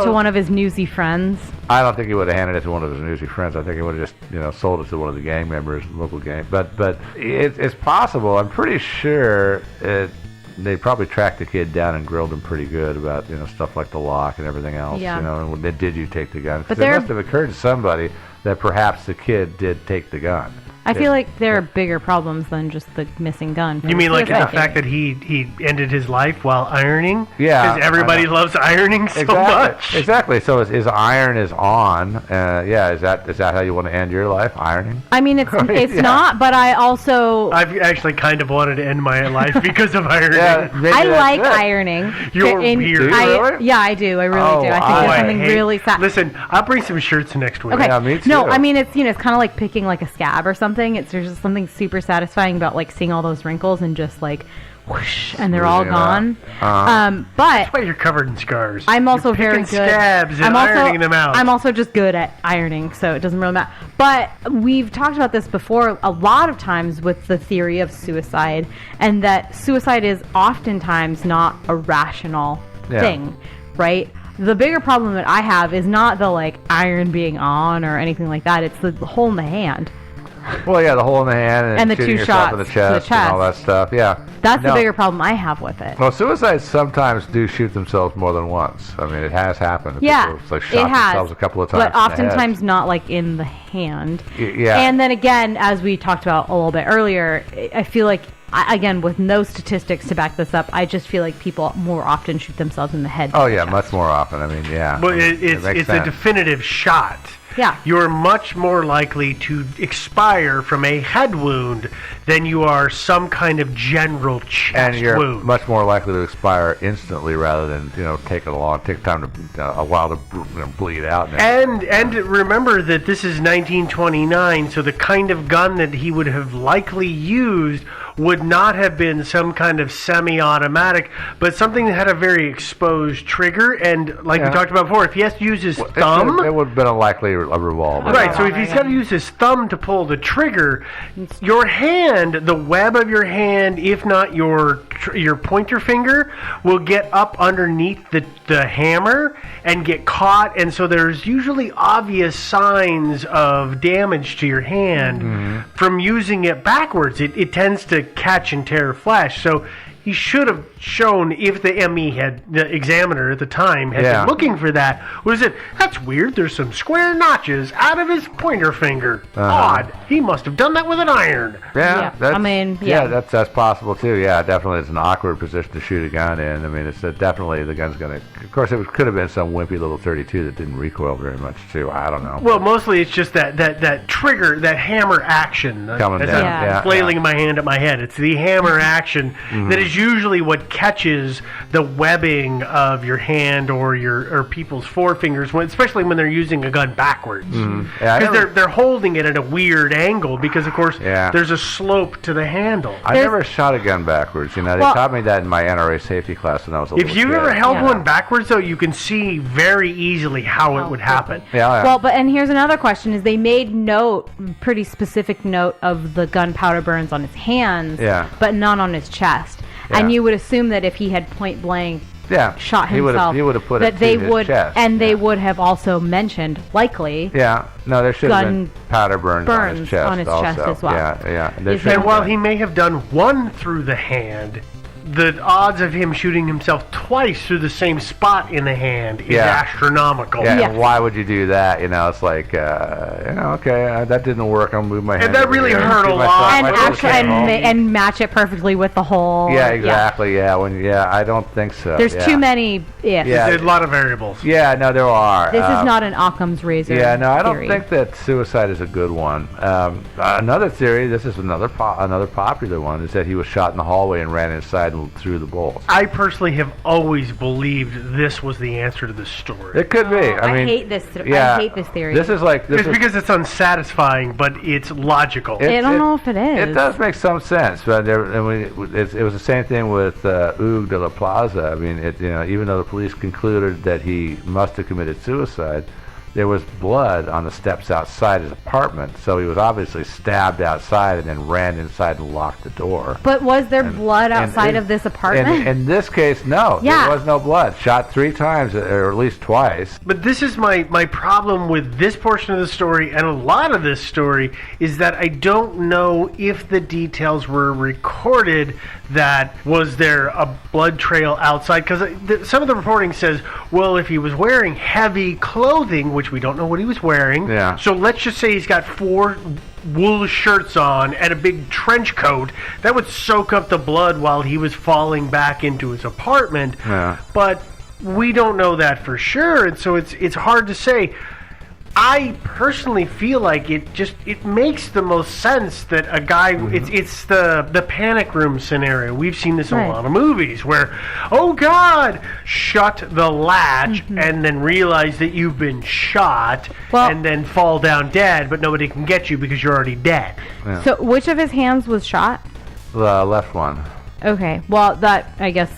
to one of his newsy friends. I don't think he would have handed it to one of his newsy friends. I think he would have just, sold it to one of the gang members, local gang. But it's possible. I'm pretty sure they probably tracked the kid down and grilled him pretty good about, stuff like the lock and everything else. Yeah. And did you take the gun? But it must have occurred to somebody that perhaps the kid did take the gun. I feel like there are bigger problems than just the missing gun. You mean like the fact that he ended his life while ironing? Yeah. Because everybody loves ironing so much. Exactly. So his iron is on. Is that how you want to end your life? Ironing? I mean, it's not, but I've actually kind of wanted to end my life because of ironing. I like ironing. You're weird. Do you really? Yeah, I do. I really do. I think it's something really sad. Listen, I'll bring some shirts next week. Okay. Yeah, me too. No, I mean, it's kind of like picking like a scab or something. There's just something super satisfying about like seeing all those wrinkles and just like whoosh, and they're all gone. But that's why you're covered in scars. I'm also very good. Scabs and ironing them out. I'm also just good at ironing, so it doesn't really matter. But we've talked about this before a lot of times with the theory of suicide, and that suicide is oftentimes not a rational thing, right? The bigger problem that I have is not the like iron being on or anything like that. It's the hole in the hand. Well, yeah, the hole in the hand and the shooting two yourself shots in the to chest the and all that stuff. Yeah, that's the bigger problem I have with it. Well, suicides sometimes do shoot themselves more than once. I mean, it has happened. Yeah, people shot themselves a couple of times, but oftentimes not like in the hand. Yeah, and then again, as we talked about a little bit earlier, I feel like again with no statistics to back this up, I just feel like people more often shoot themselves in the head. Oh yeah, much more often. I mean, yeah. But it's a definitive shot. Yeah. You're much more likely to expire from a head wound than you are some kind of general chest wound. And you're much more likely to expire instantly rather than, take time to a while to bleed out. And remember that this is 1929, so the kind of gun that he would have likely used would not have been some kind of semi-automatic, but something that had a very exposed trigger. And like we talked about before, if he has to use his thumb, it would have been a revolver. Right. So if he's got to use his thumb to pull the trigger, your hand, the web of your hand, if not your pointer finger, will get up underneath the hammer and get caught. And so there's usually obvious signs of damage to your hand from using it backwards. It tends to catch and tear flesh. So he should have shown, if the the examiner at the time had been looking for that, was it, that's weird, there's some square notches out of his pointer finger. Odd. He must have done that with an iron. That's possible too. Yeah, definitely it's an awkward position to shoot a gun in. I mean, it's definitely the gun's going to, of course it could have been some wimpy little 32 that didn't recoil very much too. I don't know. Well, mostly it's just that trigger, that hammer action. Coming down. I'm flailing my hand at my head. It's the hammer action that is usually what catches the webbing of your hand or people's forefingers, especially when they're using a gun backwards. Because they're holding it at a weird angle because, of course, there's a slope to the handle. I never shot a gun backwards. They taught me that in my NRA safety class when I was a little kid. If you ever held one backwards, though, you can see very easily how it would happen. Well, and here's another question, is they made pretty specific note of the gunpowder burns on his hands, but none on his chest. And you would assume that if he had point blank shot himself, he would have put that it they to would, his chest. and they would have also mentioned likely. There should have been powder burns on his chest. As well. And while he may have done one through the hand, the odds of him shooting himself twice through the same spot in the hand is astronomical. And why would you do that? It's like, that didn't work. I'll move my hand. And that really hurt a lot. And match it perfectly with the hole. Yeah, exactly. I don't think so. There's too many ifs. There's a lot of variables. Yeah, no, there are. This is not an Occam's razor. Yeah, no, I don't think that suicide is a good one. Another theory, this is another popular one, is that he was shot in the hallway and ran inside and threw the bolts. I personally have always believed this was the answer to this story. It could be. I hate this. I hate this theory. This is like because it's unsatisfying, but it's logical. I don't know if it is. It does make some sense, but it was the same thing with Hugues de la Plaza. I mean, even though the police concluded that he must have committed suicide, there was blood on the steps outside his apartment, so he was obviously stabbed outside and then ran inside and locked the door. But was there blood outside of this apartment? In this case, no. Yeah. There was no blood. Shot 3 times, or at least twice. But this is my problem with this portion of the story and a lot of this story is that I don't know if the details were recorded. That was there a blood trail outside? Because some of the reporting says, well, if he was wearing heavy clothing, which we don't know what he was wearing. Yeah. So let's just say he's got 4 wool shirts on and a big trench coat. That would soak up the blood while he was falling back into his apartment. Yeah. But we don't know that for sure, and so it's hard to say. I personally feel like it makes the most sense that a guy it's the panic room scenario. We've seen this in a lot of movies where, oh God, shut the latch and then realize that you've been shot and then fall down dead, but nobody can get you because you're already dead. Yeah. So which of his hands was shot? The left one. Okay, well that I guess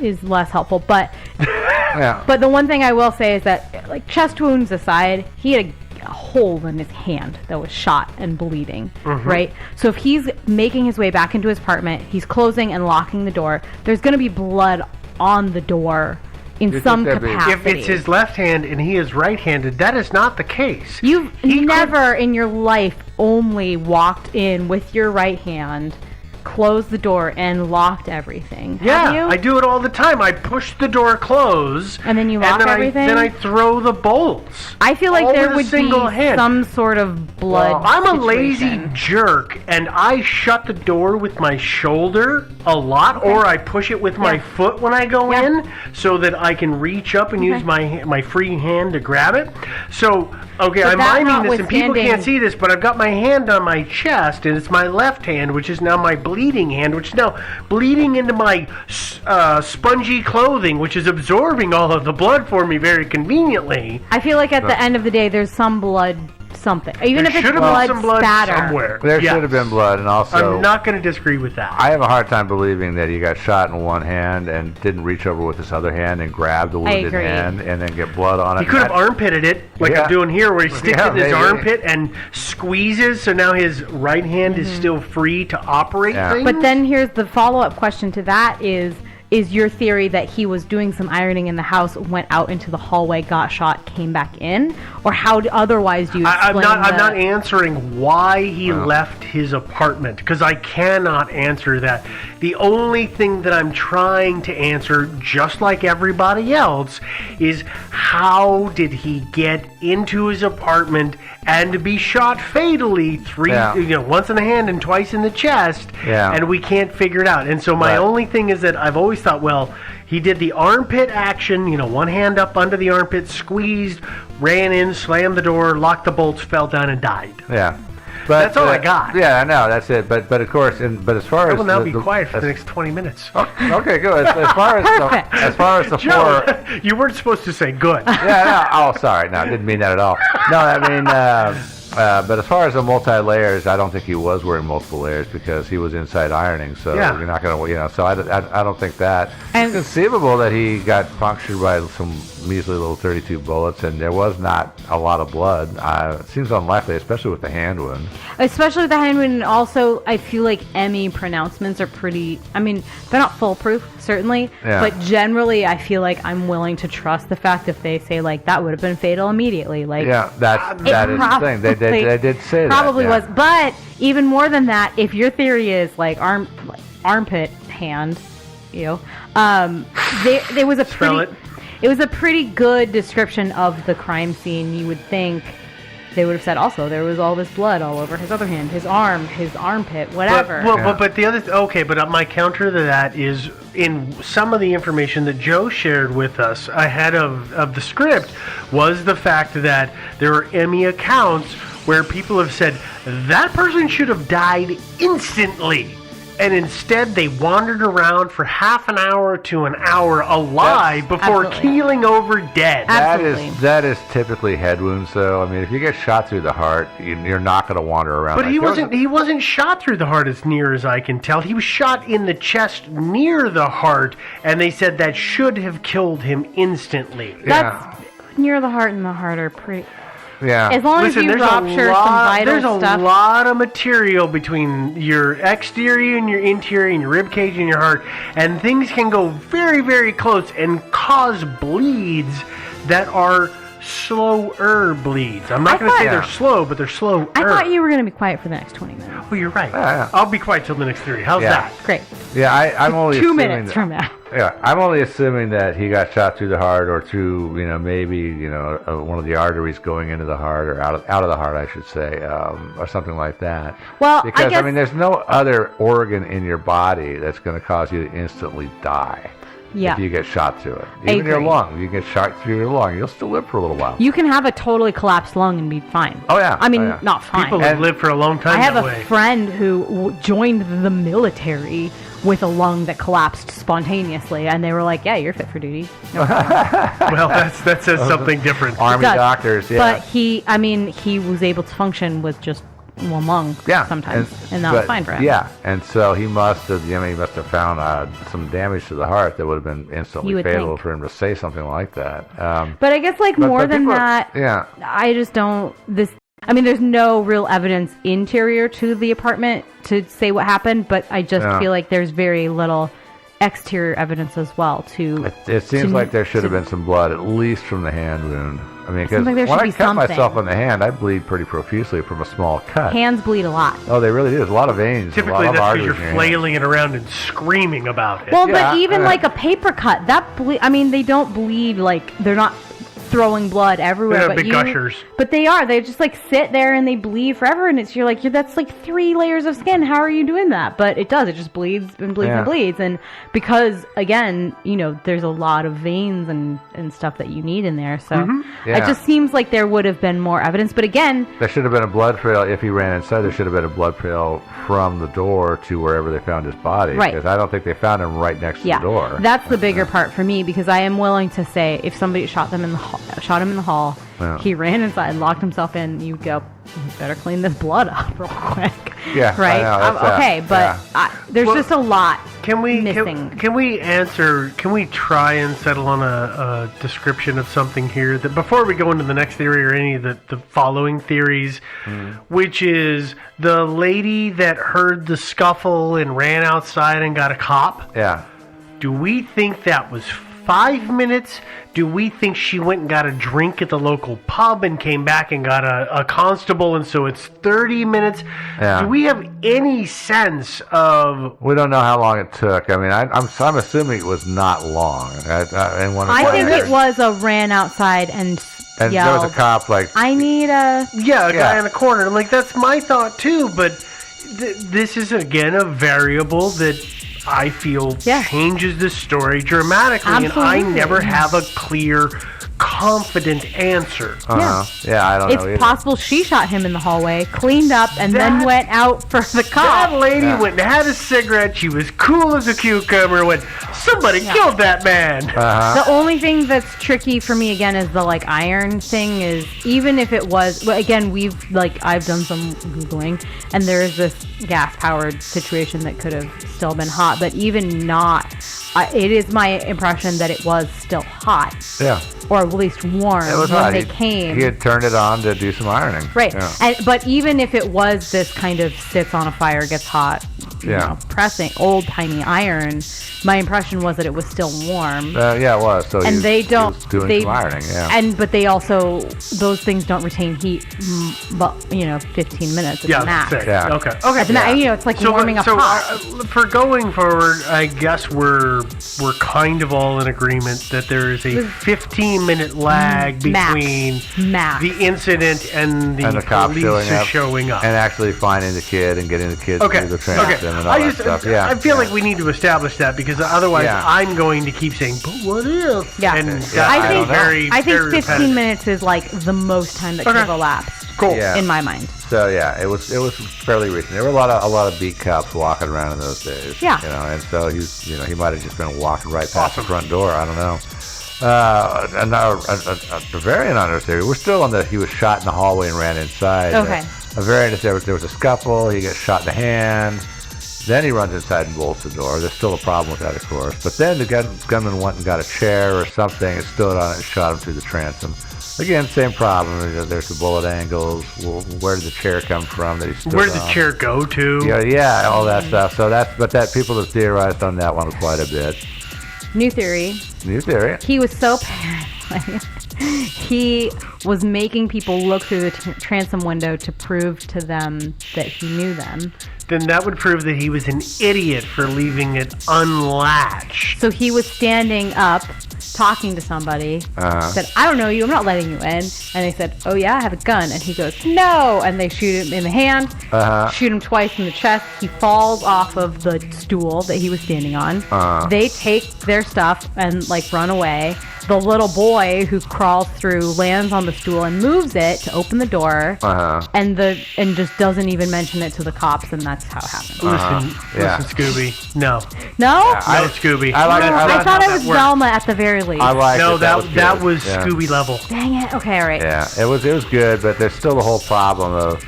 is less helpful, but Yeah. but the one thing I will say is that, like, chest wounds aside, he had a hole in his hand that was shot and bleeding, right? So if he's making his way back into his apartment, he's closing and locking the door, there's going to be blood on the door in some capacity. If it's his left hand and he is right-handed, that is not the case. You've never in your life only walked in with your right hand, closed the door, and locked everything. Yeah, have you? I do it all the time. I push the door close. And then you lock everything? Then I throw the bolts. I feel like all there with a would be single hand. some sort of blood I'm a situation. lazy jerk, and I shut the door with my shoulder a lot, or I push it with my foot when I go in, so that I can reach up and use my free hand to grab it. So, okay, But I'm that miming this, and people notwithstanding- can't see this, but I've got my hand on my chest, and it's my left hand, which is now my bleeding hand, which is now bleeding into my spongy clothing, which is absorbing all of the blood for me very conveniently. I feel like at the end of the day, there's some blood something. Even There if it's should have been blood some blood spatter. somewhere. There Yes. should have been blood, and also I'm not going to disagree with that. I have a hard time believing that he got shot in one hand and didn't reach over with his other hand and grab the wounded agree. hand and then get blood on it. He could have armpitted it, like I'm doing here, where he sticks it in his maybe. armpit and squeezes, so now his right hand is still free to operate things. But then here's the follow-up question to that is your theory that he was doing some ironing in the house, went out into the hallway, got shot, came back in? Or how otherwise do you explain I'm not answering why he left his apartment, because I cannot answer that. The only thing that I'm trying to answer, just like everybody else, is how did he get into his apartment and be shot fatally once in the hand and twice in the chest, and we can't figure it out. And so my only thing is that I've always thought, well, he did the armpit action, one hand up under the armpit, squeezed, ran in, slammed the door, locked the bolts, fell down, and died. Yeah. But that's all I got. Yeah, I know, that's it. But of course, but as far as I will now be quiet for the next 20 minutes. Okay, good. As far as the Joe, four, you weren't supposed to say good. yeah, no, oh, sorry, no, I didn't mean that at all. No, I mean, but as far as the multi-layers, I don't think he was wearing multiple layers because he was inside ironing. So you're not going to, so I don't think that. And it's conceivable that he got punctured by some measly little 32 bullets, and there was not a lot of blood. It seems unlikely, especially with the hand wound. Especially with the hand wound, and also I feel like Emmy pronouncements are pretty, I mean, they're not foolproof, certainly, but generally I feel like I'm willing to trust the fact if they say, like, that would have been fatal immediately. Like, that is the thing. They did say probably that. was. But even more than that, if your theory is, like, armpit hand, there was a pretty... It was a pretty good description of the crime scene. You would think they would have said also there was all this blood all over his other hand, his arm, his armpit, whatever. But the other but my counter to that is in some of the information that Joe shared with us ahead of the script was the fact that there are Emmy accounts where people have said that person should have died instantly. And instead, they wandered around for half an hour to an hour alive before keeling over dead. That is typically head wounds, though. I mean, if you get shot through the heart, you're not going to wander around. But he wasn't shot through the heart, as near as I can tell. He was shot in the chest near the heart, and they said that should have killed him instantly. near the heart and the heart are pretty. Yeah. As long as you rupture some vital there's stuff. a lot of material between your exterior and your interior and your rib cage and your heart, and things can go very, very close and cause bleeds that are slower bleeds. I'm not going to say they're slow, but they're slower. I thought you were going to be quiet for the next 20 minutes. Oh, you're right. Yeah. I'll be quiet till the next 30. How's that? Great. Yeah, I'm only 2 assuming minutes from now. Yeah, I'm only assuming that he got shot through the heart or through, maybe, one of the arteries going into the heart or out of the heart, I should say, or something like that. Well, because, I guess, there's no other organ in your body that's going to cause you to instantly die. Yeah. If you get shot through it. Even your lung. You get shot through your lung. You'll still live for a little while. You can have a totally collapsed lung and be fine. Oh, yeah. I mean, not fine. People have lived for a long time I have that a way. friend who joined the military with a lung that collapsed spontaneously, and they were like, "Yeah, you're fit for duty." No problem. Well, that says something different. Army It does. doctors, yeah. But he was able to function with just one lung sometimes, and that was fine for him. Yeah, and so he must have found some damage to the heart that would have been instantly fatal for him to say something like that. But I guess more than that, yeah. I just don't. There's no real evidence interior to the apartment to say what happened, but I just feel like there's very little exterior evidence as well. It seems like there should have been some blood, at least from the hand wound. I mean, because like when I cut something. myself on the hand, I bleed pretty profusely from a small cut. Hands bleed a lot. Oh, they really do. There's a lot of veins. Typically, a lot of that's arteries because in you're your hand. flailing it around and screaming about it. Well, but even like a paper cut, they don't bleed like they're not throwing blood everywhere. Yeah, but big gushers. But they are. They just like sit there and they bleed forever, and you're like, that's like 3 layers of skin. How are you doing that? But it does. It just bleeds and bleeds and bleeds, and because again, there's a lot of veins and stuff that you need in there. So it just seems like there would have been more evidence. But again, there should have been a blood trail. If he ran inside, there should have been a blood trail from the door to wherever they found his body. Right. Because I don't think they found him right next to the door. That's the bigger part for me, because I am willing to say if somebody shot him in the hall, he ran inside, locked himself in, you go, you better clean this blood up real quick. Yeah, right. Okay, but there's just a lot missing. Can we try and settle on a description of something here that before we go into the next theory or any of the following theories, which is the lady that heard the scuffle and ran outside and got a cop? Yeah. Do we think that was 5 minutes? Do we think she went and got a drink at the local pub and came back and got a constable, and so it's 30 minutes? Yeah. Do we have any sense of... We don't know how long it took. I mean, I'm assuming it was not long. I think it was a ran outside and yelled. There was a cop like... I need a... Yeah, a guy in the corner. Like, that's my thought too, but this is, again, a variable that... I feel changes the story dramatically. Absolutely. And I never have a clear, confident answer. Yeah, I don't know. It's possible she shot him in the hallway, cleaned up, and then went out for the cop. That lady went and had a cigarette. She was cool as a cucumber. Went, somebody killed that man. The only thing that's tricky for me again is the iron thing. Is even if it was, again, I've done some Googling, and there is this gas powered situation that could have still been hot, but even not, it is my impression that it was still hot. Yeah. Or at least warm when they came. He had turned it on to do some ironing. Right. Yeah. But even if it was this kind of sits on a fire, gets hot, pressing, old tiny iron, my impression was that it was still warm. Yeah, it was. So and he was doing some ironing, but they also, those things don't retain heat, but 15 minutes at the max. Yeah. Okay. At the max, it's like warming a pot. For going forward, I guess we're kind of all in agreement that there is a 15-minute lag between the incident and the police showing up. And actually finding the kid and getting the kid through the transit and all that stuff. Yeah. I feel like we need to establish that, because otherwise I'm going to keep saying, but what if? Yeah. And I think 15 minutes is like the most time that could have elapsed. Cool. In my mind. So it was fairly recent. There were a lot of beat cops walking around in those days. Yeah. And so he might have just been walking right past the front door. I don't know. A variant on our theory. We're still on he was shot in the hallway and ran inside. Okay. A variant is there was a scuffle. He gets shot in the hand. Then he runs inside and bolts the door. There's still a problem with that, of course. But then the gunman went and got a chair or something and stood on it and shot him through the transom. Again, same problem. There's the bullet angles. Where did the chair come from that he stood on? Where did the chair go to? Yeah, all that stuff. So people have theorized on that one quite a bit. New theory. He was so paranoid. He was making people look through the transom window to prove to them that he knew them. Then that would prove that he was an idiot for leaving it unlatched. So he was standing up, talking to somebody, said, I don't know you, I'm not letting you in. And they said, oh yeah, I have a gun. And he goes, no. And they shoot him in the hand, shoot him twice in the chest. He falls off of the stool that he was standing on. They take their stuff and run away. The little boy who crawls through lands on the stool and moves it to open the door, and just doesn't even mention it to the cops, and that's how it happened. Listen, Scooby. No, Scooby. I thought it was Velma at the very least. That was Scooby level. Dang it. Okay, all right. Yeah, it was good, but there's still the whole problem of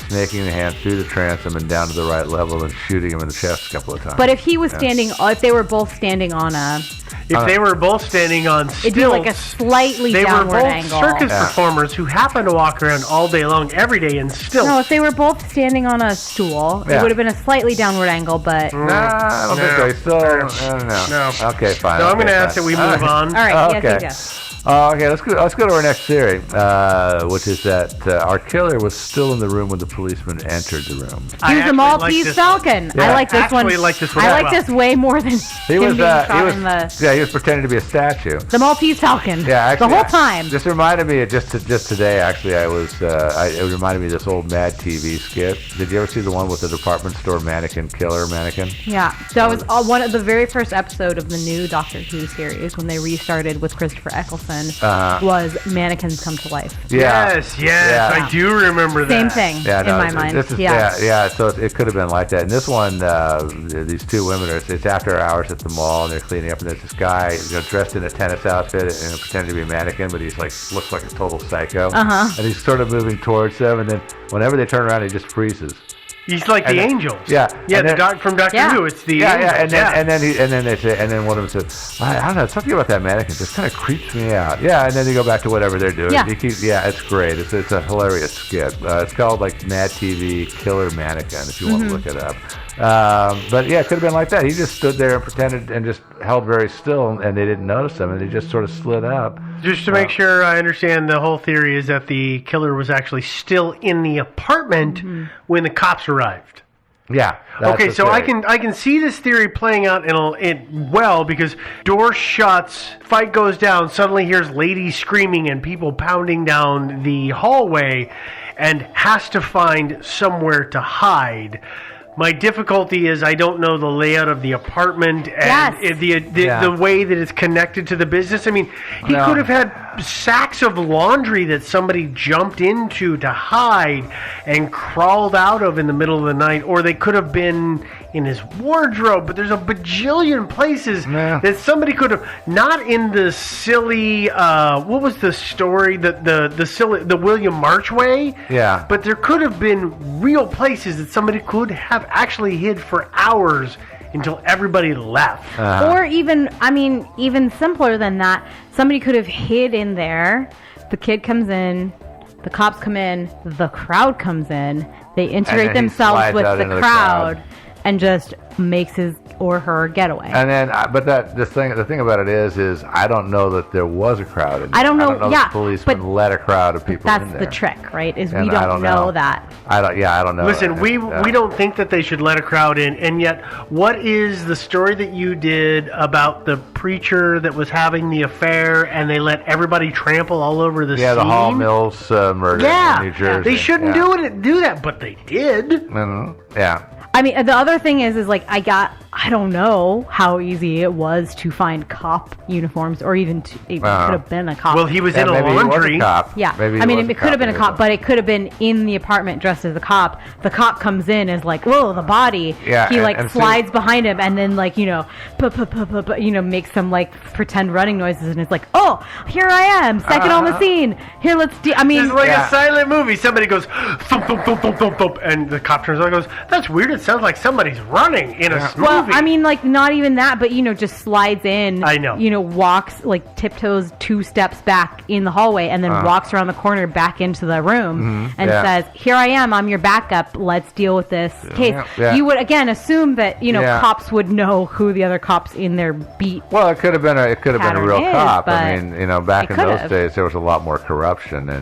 snaking the hand through the transom and down to the right level and shooting him in the chest a couple of times. But if he was standing, if they were both standing on a. If they were both standing on stilts, it'd be like a slightly downward angle. They were both circus performers who happen to walk around all day long, every day in stilts. No, if they were both standing on a stool, it would have been a slightly downward angle, but... I don't think so. I don't know. No. Okay, fine. So I'm going to ask that we move on. All right, okay. Yes. Okay, let's go to our next theory, which is that our killer was still in the room when the policeman entered the room. He was a Maltese Falcon. Yeah. I like this one. I like this way more than he was pretending to be a statue. The Maltese Falcon. Yeah, actually, the whole time. This reminded me of just today. Actually, it reminded me of this old Mad TV skit. Did you ever see the one with the department store killer mannequin? Yeah, that was one of the very first episode of the new Doctor Who series when they restarted with Christopher Eccleston. Was mannequins come to life. Yes, I do remember that. Same thing in my mind. So it could have been like that. And this one, these two women it's after hours at the mall and they're cleaning up, and there's this guy dressed in a tennis outfit and pretending to be a mannequin, but he's looks like a total psycho. And he's sort of moving towards them, and then whenever they turn around, he just freezes. He's like the angels. Yeah. From Doctor Who. It's the angels. And then one of them says, I don't know, something about that mannequin just kind of creeps me out. Yeah, and then they go back to whatever they're doing. Yeah, it's great. It's a hilarious skit. It's called Mad TV Killer Mannequin if you want to look it up. But yeah, it could have been like that. He just stood there and pretended and just held very still, and they didn't notice him, and he just sort of slid out. Just to make sure I understand, the whole theory is that the killer was actually still in the apartment when the cops arrived. Yeah. Okay, so I can see this theory playing out well, because door shuts, fight goes down, suddenly hears ladies screaming and people pounding down the hallway, and has to find somewhere to hide. My difficulty is I don't know the layout of the apartment and the way that it's connected to the business. I mean, he could have had sacks of laundry that somebody jumped into to hide and crawled out of in the middle of the night, or they could have been in his wardrobe. But there's a bajillion places that somebody could have, not in the silly what was the story, the William March way, but there could have been real places that somebody could have actually hid for hours until everybody left. Or even simpler than that, somebody could have hid in there. The kid comes in, the cops come in, the crowd comes in, they integrate themselves with the crowd and just makes his or her getaway. And then, the thing about it is I don't know that there was a crowd in there. I don't know. That the policemen let a crowd of people in there. That's the trick, right? Is we don't know that. I don't know. Listen, we don't think that they should let a crowd in, and yet, what is the story that you did about the preacher that was having the affair, and they let everybody trample all over the scene? Yeah, the Hall Mills murder in New Jersey. They shouldn't do that, but they did. Yeah. I mean, the other thing is I don't know how easy it was to find cop uniforms, or even it could have been a cop. Well, he was in a laundry. Yeah, it could have been a cop, but it could have been in the apartment dressed as a cop. The cop comes in as whoa, the body. Yeah, he slides behind him and then makes some pretend running noises, and it's oh, here I am, second on the scene. Here, let's do. I mean, it's like a silent movie. Somebody goes thump thump thump thump thump thump, and the cop turns around and goes, "That's weird. It sounds like somebody's running in a movie. Well, I mean, like, not even that, but, just slides in. I know. Walks, like, tiptoes 2 steps back in the hallway and then walks around the corner back into the room and says, here I am, I'm your backup, let's deal with this case. Yeah. You would, again, assume that, cops would know who the other cops in their beat. Well, it could have been a real Pattern cop. but I mean, back in those days, there was a lot more corruption, and